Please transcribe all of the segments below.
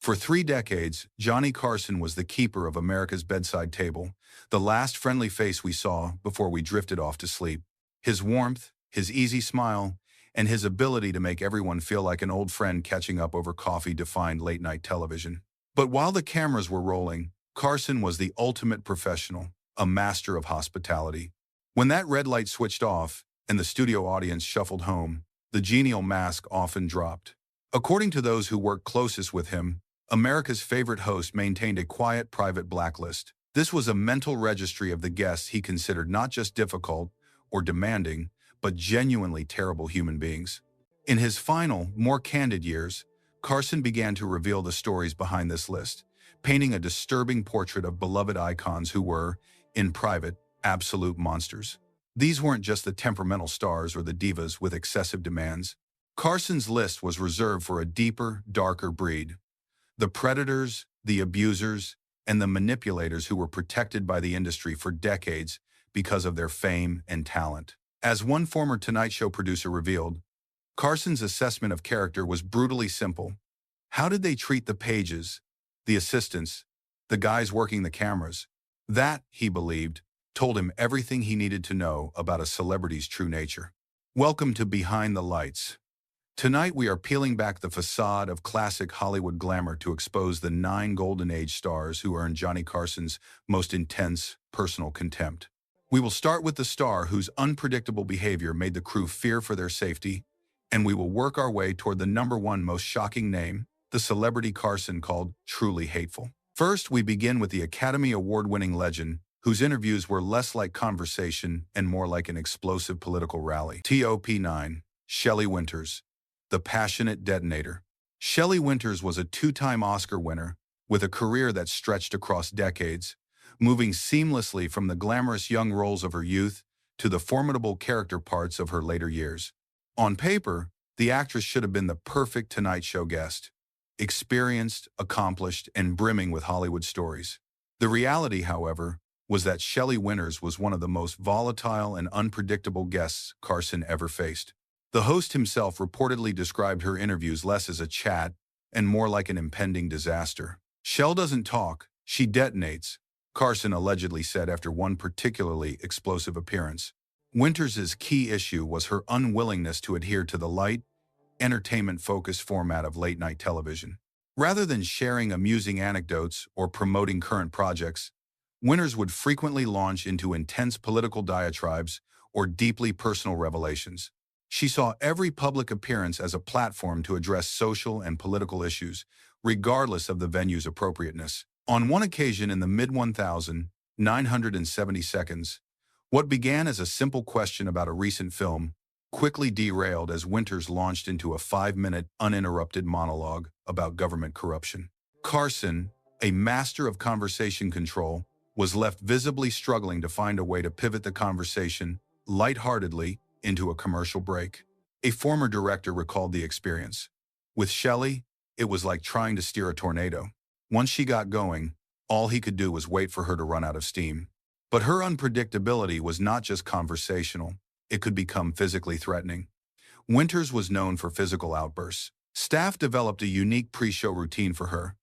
For 3 decades, Johnny Carson was the keeper of America's bedside table, the last friendly face we saw before we drifted off to sleep. His warmth, his easy smile, and his ability to make everyone feel like an old friend catching up over coffee defined late-night television. But while the cameras were rolling, Carson was the ultimate professional, a master of hospitality. When that red light switched off and the studio audience shuffled home, the genial mask often dropped. According to those who worked closest with him, America's favorite host maintained a quiet private blacklist. This was a mental registry of the guests he considered not just difficult or demanding, but genuinely terrible human beings. In his final, more candid years, Carson began to reveal the stories behind this list, painting a disturbing portrait of beloved icons who were, in private, absolute monsters. These weren't just the temperamental stars or the divas with excessive demands. Carson's list was reserved for a deeper, darker breed. The predators, the abusers, and the manipulators who were protected by the industry for decades because of their fame and talent. As one former Tonight Show producer revealed, Carson's assessment of character was brutally simple. How did they treat the pages, the assistants, the guys working the cameras? That, he believed, told him everything he needed to know about a celebrity's true nature. Welcome to Behind the Lights. Tonight we are peeling back the facade of classic Hollywood glamour to expose the 9 Golden Age stars who earned Johnny Carson's most intense personal contempt. We will start with the star whose unpredictable behavior made the crew fear for their safety, and we will work our way toward the #1 most shocking name, the celebrity Carson called truly hateful. First, we begin with the Academy Award-winning legend, whose interviews were less like conversation and more like an explosive political rally. TOP9, Shelley Winters, the passionate detonator. Shelley Winters was a 2-time Oscar winner with a career that stretched across decades, moving seamlessly from the glamorous young roles of her youth to the formidable character parts of her later years. On paper, the actress should have been the perfect Tonight Show guest, experienced, accomplished, and brimming with Hollywood stories. The reality, however, was that Shelley Winters was one of the most volatile and unpredictable guests Carson ever faced. The host himself reportedly described her interviews less as a chat and more like an impending disaster. "Shell doesn't talk, she detonates," Carson allegedly said after one particularly explosive appearance. Winters' key issue was her unwillingness to adhere to the light, entertainment-focused format of late-night television. Rather than sharing amusing anecdotes or promoting current projects, Winters would frequently launch into intense political diatribes or deeply personal revelations. She saw every public appearance as a platform to address social and political issues, regardless of the venue's appropriateness. On one occasion in the mid-1970 seconds, what began as a simple question about a recent film quickly derailed as Winters launched into a 5-minute uninterrupted monologue about government corruption. Carson, a master of conversation control, was left visibly struggling to find a way to pivot the conversation lightheartedly into a commercial break. A former director recalled the experience. With Shelley, it was like trying to steer a tornado. Once she got going, all he could do was wait for her to run out of steam. But her unpredictability was not just conversational. It could become physically threatening. Winters was known for physical outbursts. Staff developed a unique pre-show routine for her.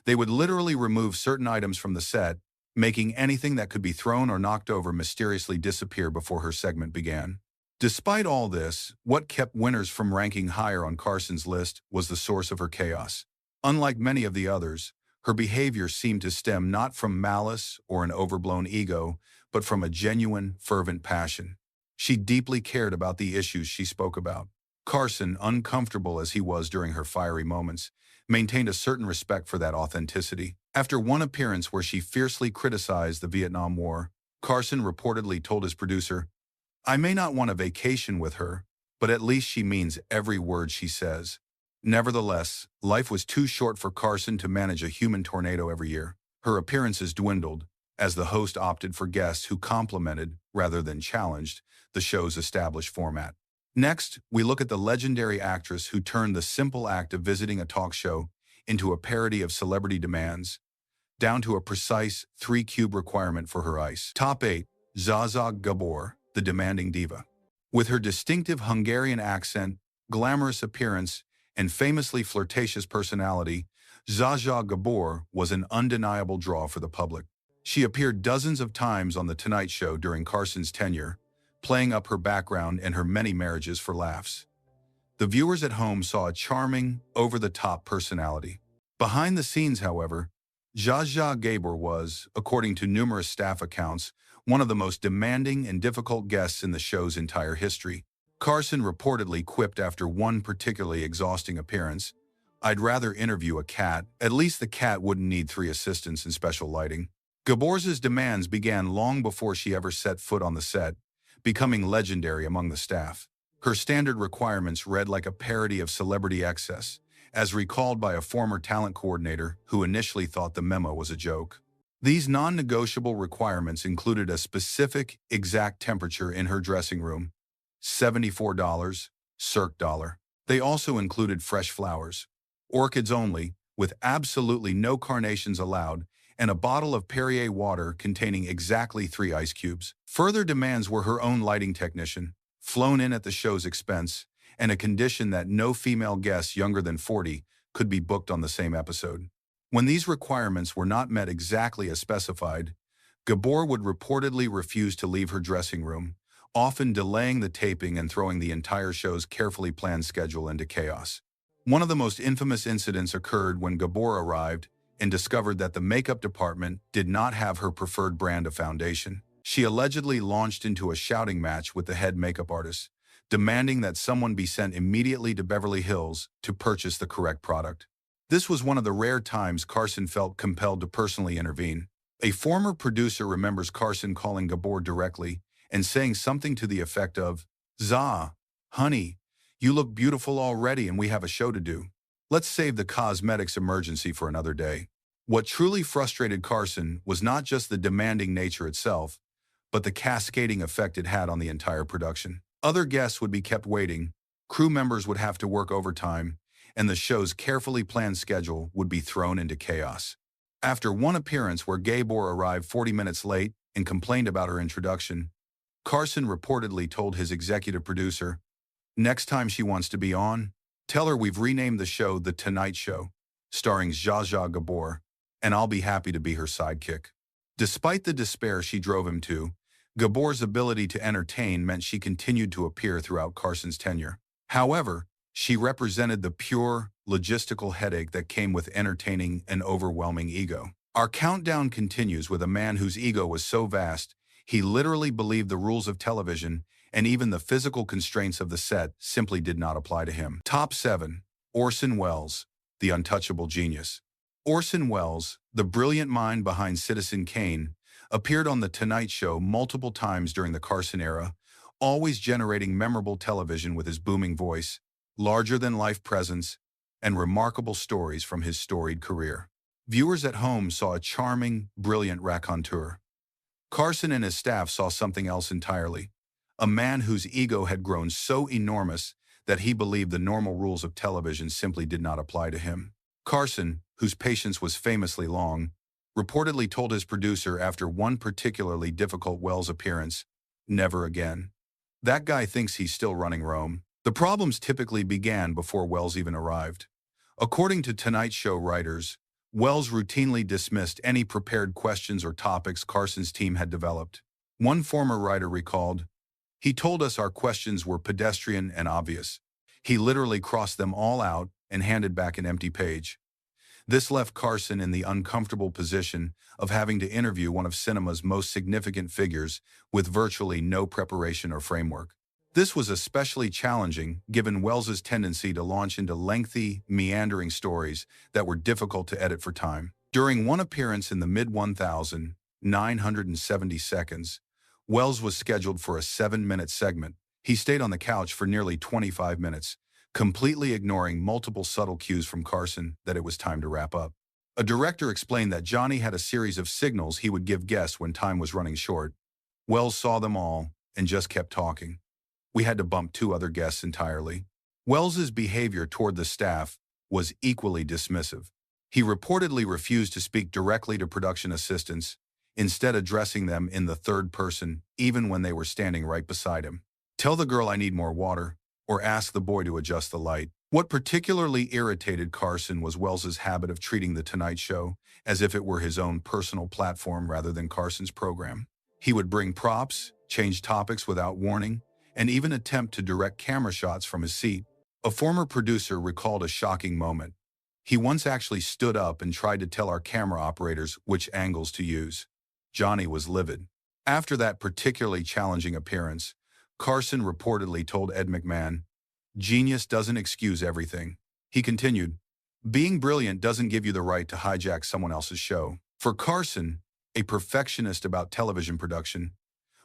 They would literally remove certain items from the set, making anything that could be thrown or knocked over mysteriously disappear before her segment began. Despite all this, what kept Winters from ranking higher on Carson's list was the source of her chaos. Unlike many of the others, her behavior seemed to stem not from malice or an overblown ego, but from a genuine, fervent passion. She deeply cared about the issues she spoke about. Carson, uncomfortable as he was during her fiery moments, maintained a certain respect for that authenticity. After one appearance where she fiercely criticized the Vietnam War, Carson reportedly told his producer, "I may not want a vacation with her, but at least she means every word she says." Nevertheless, life was too short for Carson to manage a human tornado every year. Her appearances dwindled, as the host opted for guests who complimented, rather than challenged, the show's established format. Next, we look at the legendary actress who turned the simple act of visiting a talk show into a parody of celebrity demands, down to a precise 3-cube requirement for her ice. Top 8. Zsa Gabor, the demanding diva. With her distinctive Hungarian accent, glamorous appearance, and famously flirtatious personality, Zsa Zsa Gabor was an undeniable draw for the public. She appeared dozens of times on The Tonight Show during Carson's tenure, playing up her background and her many marriages for laughs. The viewers at home saw a charming, over-the-top personality. Behind the scenes, however, Zsa Zsa Gabor was, according to numerous staff accounts, one of the most demanding and difficult guests in the show's entire history. Carson reportedly quipped after one particularly exhausting appearance, "I'd rather interview a cat. At least the cat wouldn't need 3 assistants and special lighting." Gabor's demands began long before she ever set foot on the set, becoming legendary among the staff. Her standard requirements read like a parody of celebrity excess, as recalled by a former talent coordinator who initially thought the memo was a joke. These non-negotiable requirements included a specific, exact temperature in her dressing room, $74, Cirque dollar. They also included fresh flowers, orchids only, with absolutely no carnations allowed, and a bottle of Perrier water containing exactly 3 ice cubes. Further demands were her own lighting technician, flown in at the show's expense, and a condition that no female guests younger than 40 could be booked on the same episode. When these requirements were not met exactly as specified, Gabor would reportedly refuse to leave her dressing room, often delaying the taping and throwing the entire show's carefully planned schedule into chaos. One of the most infamous incidents occurred when Gabor arrived and discovered that the makeup department did not have her preferred brand of foundation. She allegedly launched into a shouting match with the head makeup artist, demanding that someone be sent immediately to Beverly Hills to purchase the correct product. This was one of the rare times Carson felt compelled to personally intervene. A former producer remembers Carson calling Gabor directly and saying something to the effect of, "Zsa, honey, you look beautiful already and we have a show to do. Let's save the cosmetics emergency for another day." What truly frustrated Carson was not just the demanding nature itself, but the cascading effect it had on the entire production. Other guests would be kept waiting, crew members would have to work overtime, and the show's carefully planned schedule would be thrown into chaos. After one appearance where Gabor arrived 40 minutes late and complained about her introduction, Carson reportedly told his executive producer, "Next time she wants to be on, tell her we've renamed the show The Tonight Show, starring Zsa Zsa Gabor, and I'll be happy to be her sidekick." Despite the despair she drove him to, Gabor's ability to entertain meant she continued to appear throughout Carson's tenure. However, she represented the pure, logistical headache that came with entertaining an overwhelming ego. Our countdown continues with a man whose ego was so vast, he literally believed the rules of television and even the physical constraints of the set simply did not apply to him. Top 7. Orson Welles, the untouchable genius. Orson Welles, the brilliant mind behind Citizen Kane, appeared on The Tonight Show multiple times during the Carson era, always generating memorable television with his booming voice, larger-than-life presence, and remarkable stories from his storied career. Viewers at home saw a charming, brilliant raconteur. Carson and his staff saw something else entirely, a man whose ego had grown so enormous that he believed the normal rules of television simply did not apply to him. Carson, whose patience was famously long, reportedly told his producer after one particularly difficult Welles appearance, "Never again. That guy thinks he's still running Rome." The problems typically began before Welles even arrived. According to Tonight Show writers, Welles routinely dismissed any prepared questions or topics Carson's team had developed. One former writer recalled, "He told us our questions were pedestrian and obvious. He literally crossed them all out and handed back an empty page." This left Carson in the uncomfortable position of having to interview one of cinema's most significant figures with virtually no preparation or framework. This was especially challenging given Welles's tendency to launch into lengthy, meandering stories that were difficult to edit for time. During one appearance in the mid-1970 seconds, Welles was scheduled for a 7-minute segment. He stayed on the couch for nearly 25 minutes, completely ignoring multiple subtle cues from Carson that it was time to wrap up. A director explained that Johnny had a series of signals he would give guests when time was running short. Welles saw them all and just kept talking. We had to bump 2 other guests entirely. Welles's behavior toward the staff was equally dismissive. He reportedly refused to speak directly to production assistants, instead addressing them in the third person even when they were standing right beside him. "Tell the girl I need more water," or "ask the boy to adjust the light." What particularly irritated Carson was Wells's habit of treating The Tonight Show as if it were his own personal platform rather than Carson's program. He would bring props, change topics without warning, and even attempt to direct camera shots from his seat. A former producer recalled a shocking moment. He once actually stood up and tried to tell our camera operators which angles to use. Johnny was livid. After that particularly challenging appearance, Carson reportedly told Ed McMahon, "Genius doesn't excuse everything." He continued, "Being brilliant doesn't give you the right to hijack someone else's show." For Carson, a perfectionist about television production,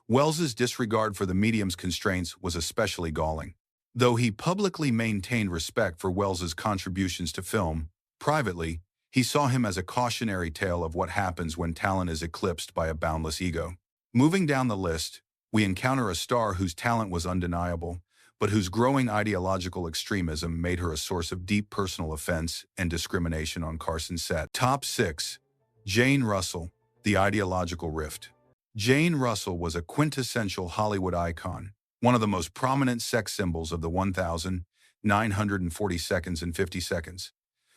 Wells's disregard for the medium's constraints was especially galling. Though he publicly maintained respect for Wells's contributions to film, privately, he saw him as a cautionary tale of what happens when talent is eclipsed by a boundless ego. Moving down the list, we encounter a star whose talent was undeniable, but whose growing ideological extremism made her a source of deep personal offense and discrimination on Carson's set. Top 6. Jane Russell, the ideological rift. Jane Russell was a quintessential Hollywood icon, one of the most prominent sex symbols of the 1940 seconds and 50 seconds,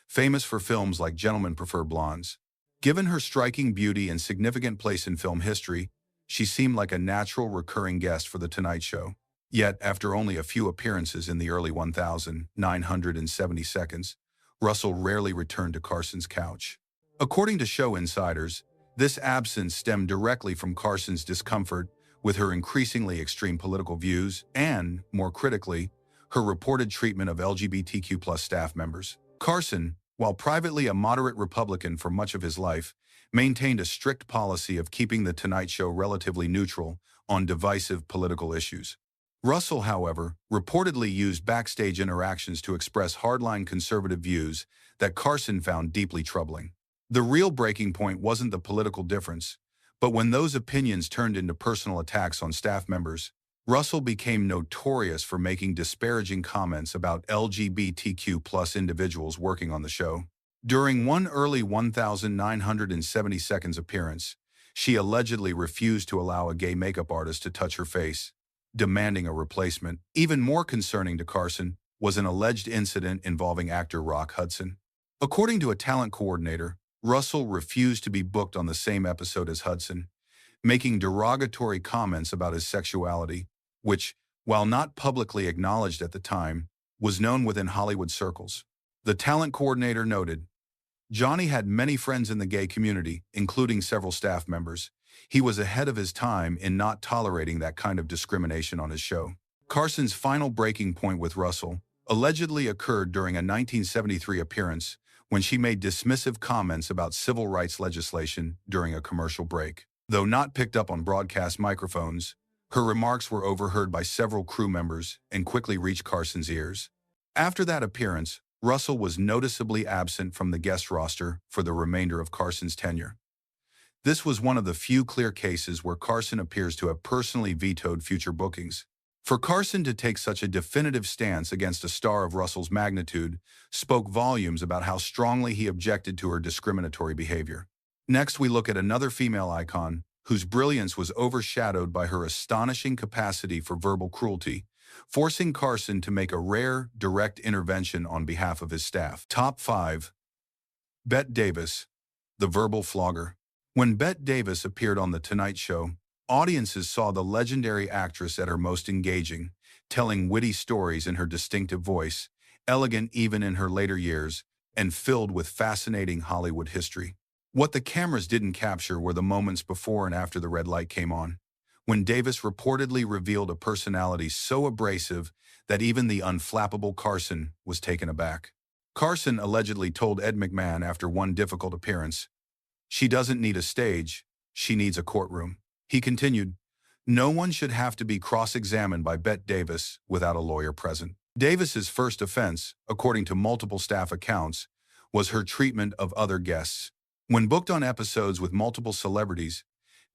famous for films like Gentlemen Prefer Blondes. Given her striking beauty and significant place in film history, she seemed like a natural recurring guest for The Tonight Show. Yet, after only a few appearances in the early 1970 seconds, Russell rarely returned to Carson's couch. According to show insiders, this absence stemmed directly from Carson's discomfort with her increasingly extreme political views and, more critically, her reported treatment of LGBTQ+ staff members. Carson, while privately a moderate Republican for much of his life, maintained a strict policy of keeping The Tonight Show relatively neutral on divisive political issues. Russell, however, reportedly used backstage interactions to express hardline conservative views that Carson found deeply troubling. The real breaking point wasn't the political difference, but when those opinions turned into personal attacks on staff members. Russell became notorious for making disparaging comments about LGBTQ+ individuals working on the show. During one early 1970 seconds appearance, she allegedly refused to allow a gay makeup artist to touch her face, demanding a replacement. Even more concerning to Carson was an alleged incident involving actor Rock Hudson. According to a talent coordinator, Russell refused to be booked on the same episode as Hudson, making derogatory comments about his sexuality, which, while not publicly acknowledged at the time, was known within Hollywood circles. The talent coordinator noted, "Johnny had many friends in the gay community, including several staff members. He was ahead of his time in not tolerating that kind of discrimination on his show." Carson's final breaking point with Russell allegedly occurred during a 1973 appearance when she made dismissive comments about civil rights legislation during a commercial break. Though not picked up on broadcast microphones, her remarks were overheard by several crew members and quickly reached Carson's ears. After that appearance, Russell was noticeably absent from the guest roster for the remainder of Carson's tenure. This was one of the few clear cases where Carson appears to have personally vetoed future bookings. For Carson to take such a definitive stance against a star of Russell's magnitude spoke volumes about how strongly he objected to her discriminatory behavior. Next, we look at another female icon whose brilliance was overshadowed by her astonishing capacity for verbal cruelty, forcing Carson to make a rare, direct intervention on behalf of his staff. Top 5. Bette Davis, the verbal flogger. When Bette Davis appeared on The Tonight Show, audiences saw the legendary actress at her most engaging, telling witty stories in her distinctive voice, elegant even in her later years, and filled with fascinating Hollywood history. What the cameras didn't capture were the moments before and after the red light came on, when Davis reportedly revealed a personality so abrasive that even the unflappable Carson was taken aback. Carson allegedly told Ed McMahon after one difficult appearance, "She doesn't need a stage, she needs a courtroom." He continued, "No one should have to be cross-examined by Bette Davis without a lawyer present." Davis's first offense, according to multiple staff accounts, was her treatment of other guests. When booked on episodes with multiple celebrities,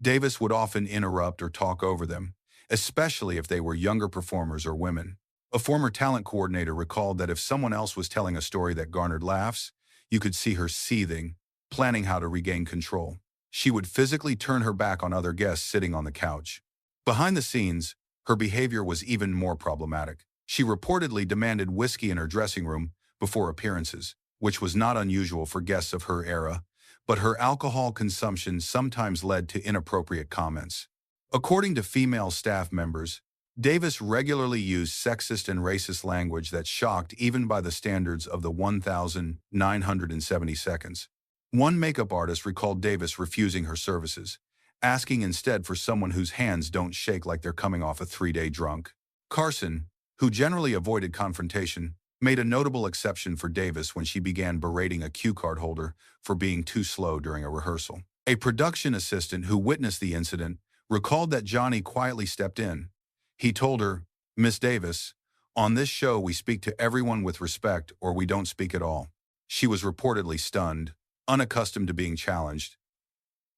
Davis would often interrupt or talk over them, especially if they were younger performers or women. A former talent coordinator recalled that if someone else was telling a story that garnered laughs, you could see her seething, planning how to regain control. She would physically turn her back on other guests sitting on the couch. Behind the scenes, her behavior was even more problematic. She reportedly demanded whiskey in her dressing room before appearances, which was not unusual for guests of her era, but her alcohol consumption sometimes led to inappropriate comments. According to female staff members, Davis regularly used sexist and racist language that shocked even by the standards of the 1,970 seconds. One makeup artist recalled Davis refusing her services, asking instead for someone whose hands don't shake like they're coming off a 3-day drunk. Carson, who generally avoided confrontation, made a notable exception for Davis when she began berating a cue card holder for being too slow during a rehearsal. A production assistant who witnessed the incident recalled that Johnny quietly stepped in. He told her, "Miss Davis, on this show we speak to everyone with respect or we don't speak at all." She was reportedly stunned, unaccustomed to being challenged,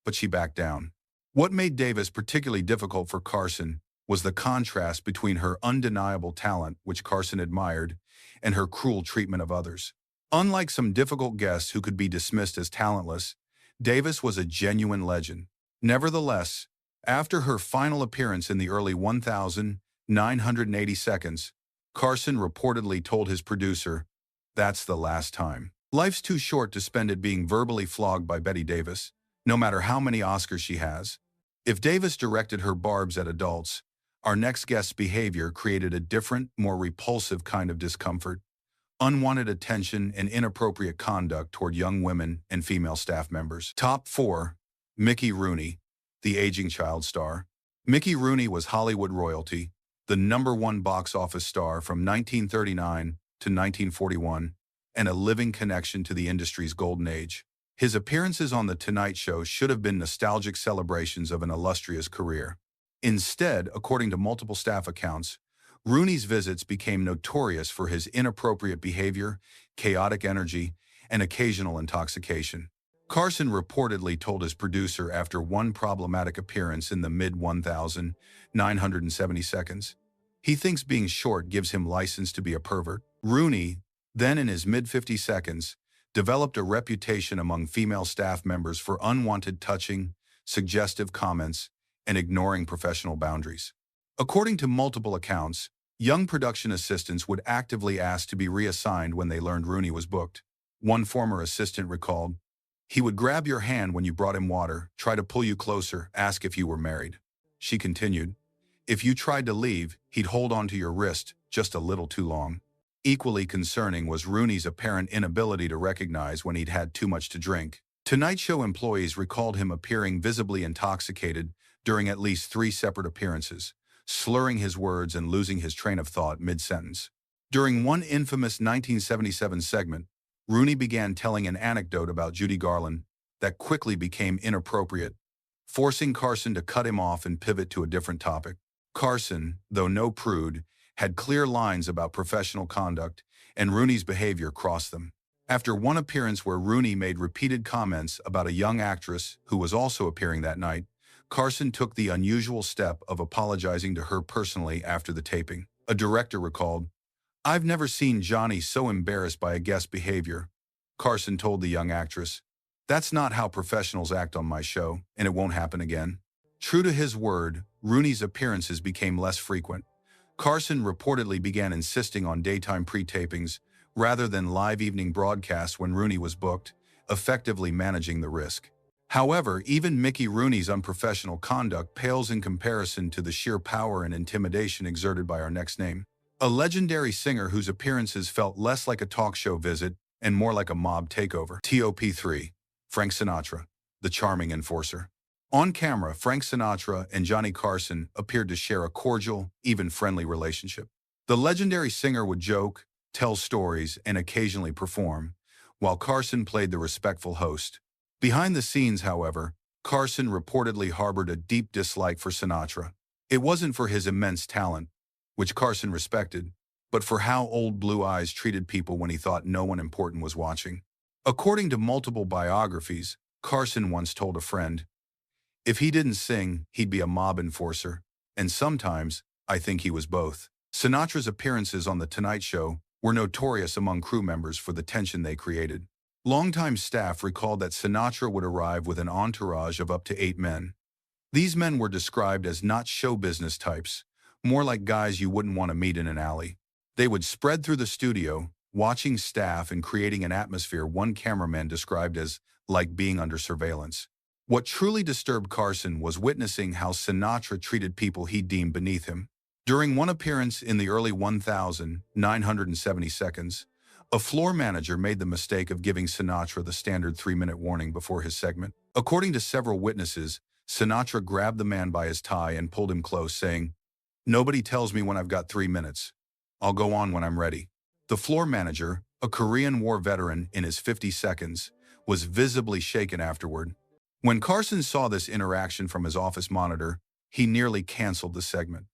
but she backed down. What made Davis particularly difficult for Carson was the contrast between her undeniable talent, which Carson admired, and her cruel treatment of others. Unlike some difficult guests who could be dismissed as talentless, Davis was a genuine legend. Nevertheless, after her final appearance in the early 1,980 seconds, Carson reportedly told his producer, "That's the last time. Life's too short to spend it being verbally flogged by Betty Davis, no matter how many Oscars she has." If Davis directed her barbs at adults, our next guest's behavior created a different, more repulsive kind of discomfort: unwanted attention and inappropriate conduct toward young women and female staff members. Top 4. Mickey Rooney, the aging child star. Mickey Rooney was Hollywood royalty, the #1 box office star from 1939 to 1941, and a living connection to the industry's golden age. His appearances on The Tonight Show should have been nostalgic celebrations of an illustrious career. Instead, according to multiple staff accounts, Rooney's visits became notorious for his inappropriate behavior, chaotic energy, and occasional intoxication. Carson reportedly told his producer after one problematic appearance in the mid-1,970 seconds, he thinks being short gives him license to be a pervert. Rooney, then in his mid-50 seconds, developed a reputation among female staff members for unwanted touching, suggestive comments, and ignoring professional boundaries. According to multiple accounts, young production assistants would actively ask to be reassigned when they learned Rooney was booked. One former assistant recalled, "He would grab your hand when you brought him water, try to pull you closer, ask if you were married." She continued, "If you tried to leave, he'd hold onto your wrist just a little too long." Equally concerning was Rooney's apparent inability to recognize when he'd had too much to drink. Tonight Show employees recalled him appearing visibly intoxicated during at least 3 separate appearances, slurring his words and losing his train of thought mid-sentence. During one infamous 1977 segment, Rooney began telling an anecdote about Judy Garland that quickly became inappropriate, forcing Carson to cut him off and pivot to a different topic. Carson, though no prude, had clear lines about professional conduct, and Rooney's behavior crossed them. After one appearance where Rooney made repeated comments about a young actress who was also appearing that night, Carson took the unusual step of apologizing to her personally after the taping. A director recalled, "I've never seen Johnny so embarrassed by a guest's behavior." Carson told the young actress, "That's not how professionals act on my show, and it won't happen again." True to his word, Rooney's appearances became less frequent. Carson reportedly began insisting on daytime pre-tapings rather than live evening broadcasts when Rooney was booked, effectively managing the risk. However, even Mickey Rooney's unprofessional conduct pales in comparison to the sheer power and intimidation exerted by our next name. A legendary singer whose appearances felt less like a talk show visit and more like a mob takeover. TOP3. Frank Sinatra, the charming enforcer. On camera, Frank Sinatra and Johnny Carson appeared to share a cordial, even friendly relationship. The legendary singer would joke, tell stories, and occasionally perform, while Carson played the respectful host. Behind the scenes, however, Carson reportedly harbored a deep dislike for Sinatra. It wasn't for his immense talent, which Carson respected, but for how Old Blue Eyes treated people when he thought no one important was watching. According to multiple biographies, Carson once told a friend, "If he didn't sing, he'd be a mob enforcer, and sometimes, I think he was both." Sinatra's appearances on The Tonight Show were notorious among crew members for the tension they created. Longtime staff recalled that Sinatra would arrive with an entourage of up to 8 men. These men were described as not show business types, more like guys you wouldn't want to meet in an alley. They would spread through the studio, watching staff and creating an atmosphere one cameraman described as like being under surveillance. What truly disturbed Carson was witnessing how Sinatra treated people he deemed beneath him. During one appearance in the early 1970 seconds, a floor manager made the mistake of giving Sinatra the standard 3-minute warning before his segment. According to several witnesses, Sinatra grabbed the man by his tie and pulled him close, saying, "Nobody tells me when I've got 3 minutes. I'll go on when I'm ready." The floor manager, a Korean War veteran in his 50 seconds, was visibly shaken afterward. When Carson saw this interaction from his office monitor, he nearly canceled the segment.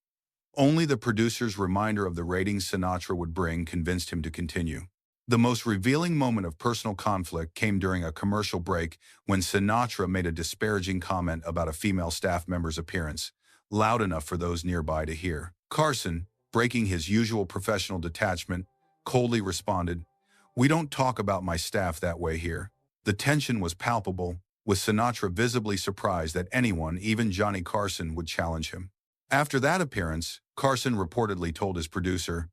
Only the producer's reminder of the ratings Sinatra would bring convinced him to continue. The most revealing moment of personal conflict came during a commercial break when Sinatra made a disparaging comment about a female staff member's appearance, loud enough for those nearby to hear. Carson, breaking his usual professional detachment, coldly responded, "We don't talk about my staff that way here." The tension was palpable, with Sinatra visibly surprised that anyone, even Johnny Carson, would challenge him. After that appearance, Carson reportedly told his producer,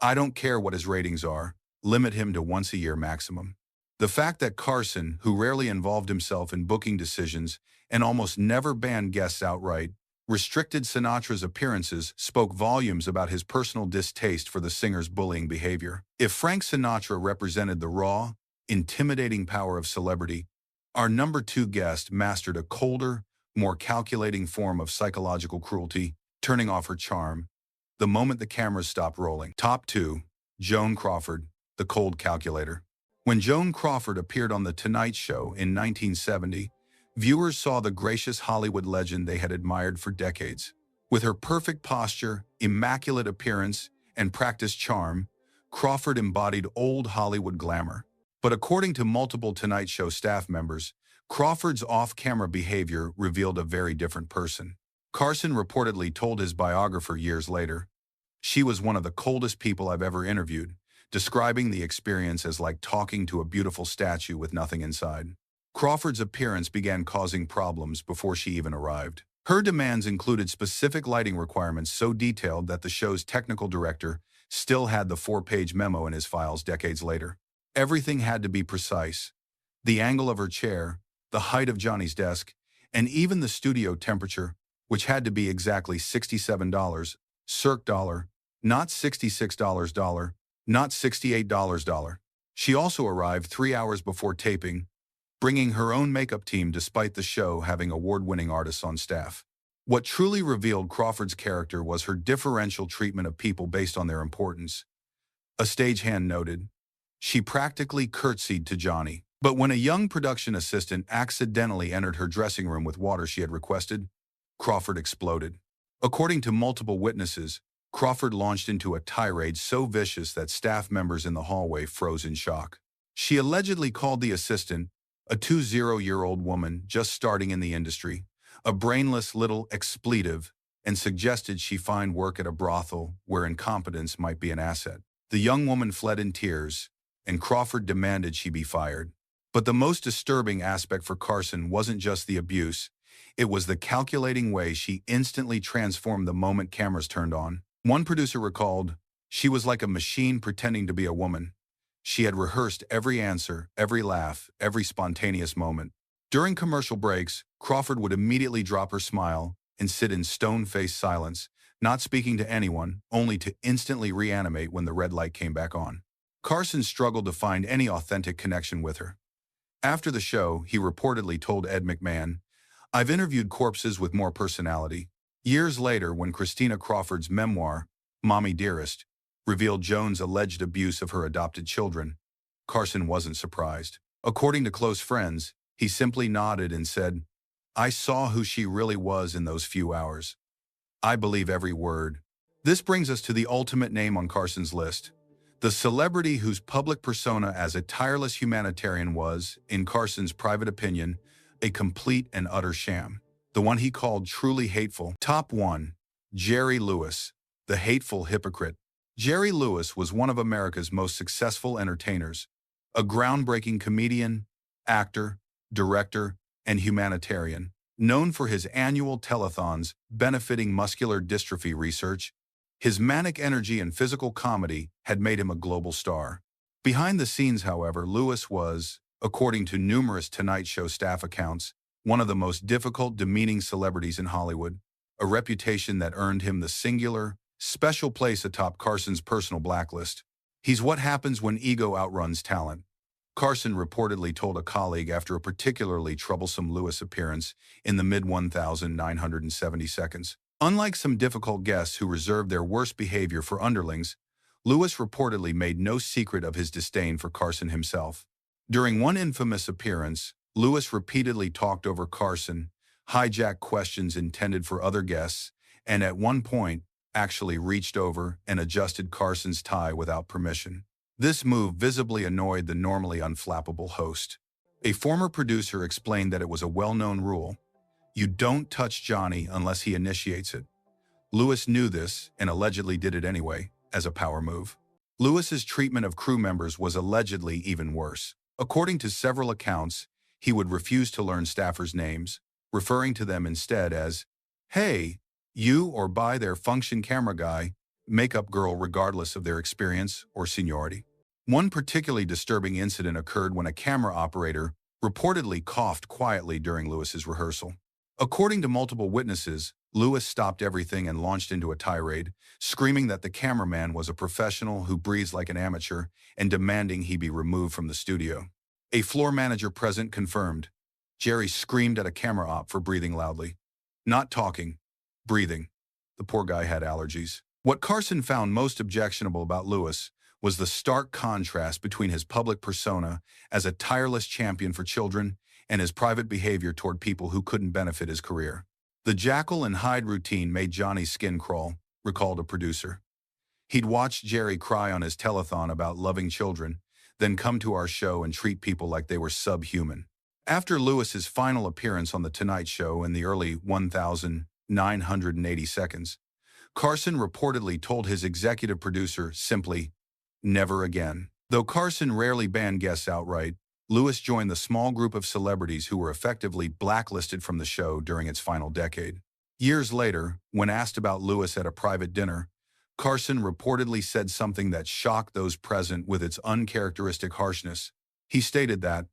"I don't care what his ratings are, limit him to once a year maximum." The fact that Carson, who rarely involved himself in booking decisions and almost never banned guests outright, restricted Sinatra's appearances spoke volumes about his personal distaste for the singer's bullying behavior. If Frank Sinatra represented the raw, intimidating power of celebrity, our number 2 guest mastered a colder, more calculating form of psychological cruelty, turning off her charm the moment the cameras stopped rolling. Top 2. Joan Crawford, the cold calculator. When Joan Crawford appeared on The Tonight Show in 1970, viewers saw the gracious Hollywood legend they had admired for decades. With her perfect posture, immaculate appearance, and practiced charm, Crawford embodied old Hollywood glamour. But according to multiple Tonight Show staff members, Crawford's off-camera behavior revealed a very different person. Carson reportedly told his biographer years later, "She was one of the coldest people I've ever interviewed," describing the experience as like talking to a beautiful statue with nothing inside. Crawford's appearance began causing problems before she even arrived. Her demands included specific lighting requirements so detailed that the show's technical director still had the 4-page memo in his files decades later. Everything had to be precise. The angle of her chair, the height of Johnny's desk, and even the studio temperature, which had to be exactly $67, circ dollar, not $66 dollar, not $68 dollar. She also arrived 3 hours before taping, bringing her own makeup team despite the show having award-winning artists on staff. What truly revealed Crawford's character was her differential treatment of people based on their importance. A stagehand noted, "She practically curtsied to Johnny." But when a young production assistant accidentally entered her dressing room with water she had requested, Crawford exploded. According to multiple witnesses, Crawford launched into a tirade so vicious that staff members in the hallway froze in shock. She allegedly called the assistant, a 20-year-old woman just starting in the industry, a brainless little expletive, and suggested she find work at a brothel where incompetence might be an asset. The young woman fled in tears, and Crawford demanded she be fired. But the most disturbing aspect for Carson wasn't just the abuse, it was the calculating way she instantly transformed the moment cameras turned on. One producer recalled, "She was like a machine pretending to be a woman. She had rehearsed every answer, every laugh, every spontaneous moment." During commercial breaks, Crawford would immediately drop her smile and sit in stone-faced silence, not speaking to anyone, only to instantly reanimate when the red light came back on. Carson struggled to find any authentic connection with her. After the show, he reportedly told Ed McMahon, "I've interviewed corpses with more personality." Years later, when Christina Crawford's memoir, Mommy Dearest, revealed Joan's alleged abuse of her adopted children, Carson wasn't surprised. According to close friends, he simply nodded and said, "I saw who she really was in those few hours. I believe every word." This brings us to the ultimate name on Carson's list. The celebrity whose public persona as a tireless humanitarian was, in Carson's private opinion, a complete and utter sham. The one he called truly hateful. Top 1. Jerry Lewis, the hateful hypocrite. Jerry Lewis was one of America's most successful entertainers, a groundbreaking comedian, actor, director, and humanitarian. Known for his annual telethons benefiting muscular dystrophy research, His manic energy and physical comedy had made him a global star. Behind the scenes, however, Lewis was, according to numerous Tonight Show staff accounts, one of the most difficult, demeaning celebrities in Hollywood, a reputation that earned him the singular, special place atop Carson's personal blacklist. He's what happens when ego outruns talent, Carson reportedly told a colleague after a particularly troublesome Lewis appearance in the mid-1970 seconds. Unlike some difficult guests who reserved their worst behavior for underlings, Lewis reportedly made no secret of his disdain for Carson himself. During one infamous appearance, Lewis repeatedly talked over Carson, hijacked questions intended for other guests, and at one point, actually reached over and adjusted Carson's tie without permission. This move visibly annoyed the normally unflappable host. A former producer explained that it was a well-known rule. You don't touch Johnny unless he initiates it. Lewis knew this and allegedly did it anyway, as a power move. Lewis's treatment of crew members was allegedly even worse. According to several accounts, he would refuse to learn staffers' names, referring to them instead as, "Hey, you," or by their function camera guy, makeup girl, regardless of their experience or seniority. One particularly disturbing incident occurred when a camera operator reportedly coughed quietly during Lewis's rehearsal. According to multiple witnesses, Lewis stopped everything and launched into a tirade, screaming that the cameraman was a professional who breathes like an amateur and demanding he be removed from the studio. A floor manager present confirmed. Jerry screamed at a camera op for breathing loudly. Not talking, breathing. The poor guy had allergies. What Carson found most objectionable about Lewis was the stark contrast between his public persona as a tireless champion for children and his private behavior toward people who couldn't benefit his career. The Jekyll and Hyde routine made Johnny's skin crawl, recalled a producer. He'd watch Jerry cry on his telethon about loving children, then come to our show and treat people like they were subhuman. After Lewis's final appearance on The Tonight Show in the early 1980 seconds, Carson reportedly told his executive producer simply, "Never again." Though Carson rarely banned guests outright, Lewis joined the small group of celebrities who were effectively blacklisted from the show during its final decade. Years later, when asked about Lewis at a private dinner, Carson reportedly said something that shocked those present with its uncharacteristic harshness. He stated that,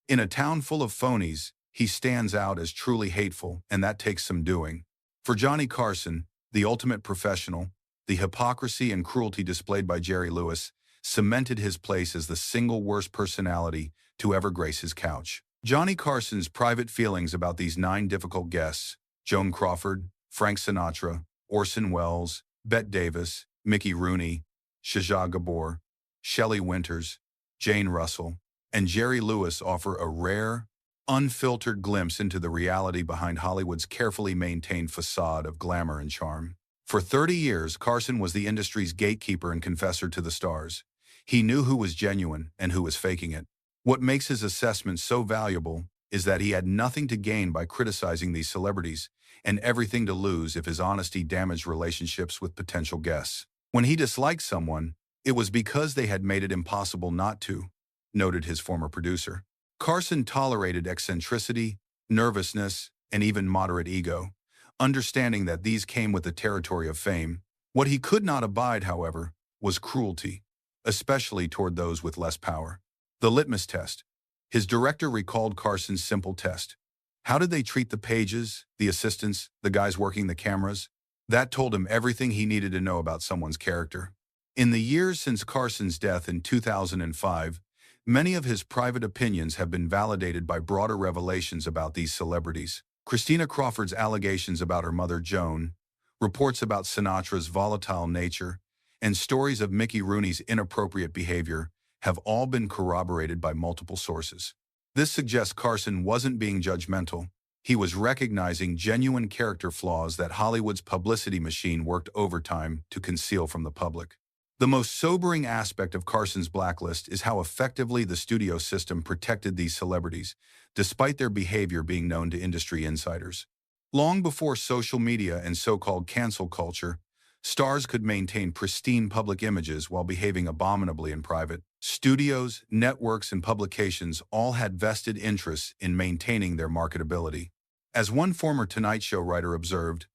"In a town full of phonies, he stands out as truly hateful, and that takes some doing." For Johnny Carson, the ultimate professional, the hypocrisy and cruelty displayed by Jerry Lewis cemented his place as the single worst personality to ever grace his couch. Johnny Carson's private feelings about these 9 difficult guests, Joan Crawford, Frank Sinatra, Orson Welles, Bette Davis, Mickey Rooney, Zsa Gabor, Shelley Winters, Jane Russell, and Jerry Lewis, offer a rare, unfiltered glimpse into the reality behind Hollywood's carefully maintained facade of glamour and charm. For 30 years, Carson was the industry's gatekeeper and confessor to the stars. He knew who was genuine and who was faking it. What makes his assessment so valuable is that he had nothing to gain by criticizing these celebrities and everything to lose if his honesty damaged relationships with potential guests. When he disliked someone, it was because they had made it impossible not to, noted his former producer. Carson tolerated eccentricity, nervousness, and even moderate ego, understanding that these came with the territory of fame. What he could not abide, however, was cruelty, especially toward those with less power. The litmus test. His director recalled Carson's simple test. How did they treat the pages, the assistants, the guys working the cameras? That told him everything he needed to know about someone's character. In the years since Carson's death in 2005, many of his private opinions have been validated by broader revelations about these celebrities. Christina Crawford's allegations about her mother Joan, reports about Sinatra's volatile nature, and stories of Mickey Rooney's inappropriate behavior have all been corroborated by multiple sources. This suggests Carson wasn't being judgmental. He was recognizing genuine character flaws that Hollywood's publicity machine worked overtime to conceal from the public. The most sobering aspect of Carson's blacklist is how effectively the studio system protected these celebrities, despite their behavior being known to industry insiders. Long before social media and so-called cancel culture, stars could maintain pristine public images while behaving abominably in private. Studios, networks, and publications all had vested interests in maintaining their marketability. As one former Tonight Show writer observed,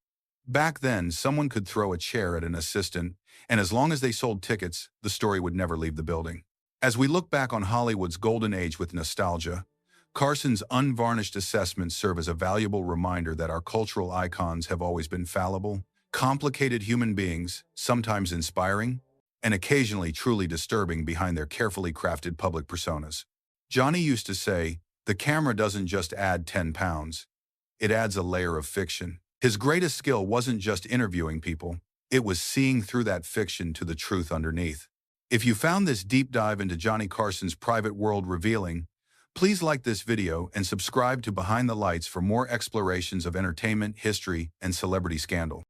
Back then, someone could throw a chair at an assistant, and as long as they sold tickets, the story would never leave the building. As we look back on Hollywood's golden age with nostalgia, Carson's unvarnished assessments serve as a valuable reminder that our cultural icons have always been fallible, complicated human beings, sometimes inspiring, and occasionally truly disturbing behind their carefully crafted public personas. Johnny used to say, "The camera doesn't just add 10 pounds, it adds a layer of fiction." His greatest skill wasn't just interviewing people, it was seeing through that fiction to the truth underneath. If you found this deep dive into Johnny Carson's private world revealing, please like this video and subscribe to Behind the Lights for more explorations of entertainment, history, and celebrity scandal.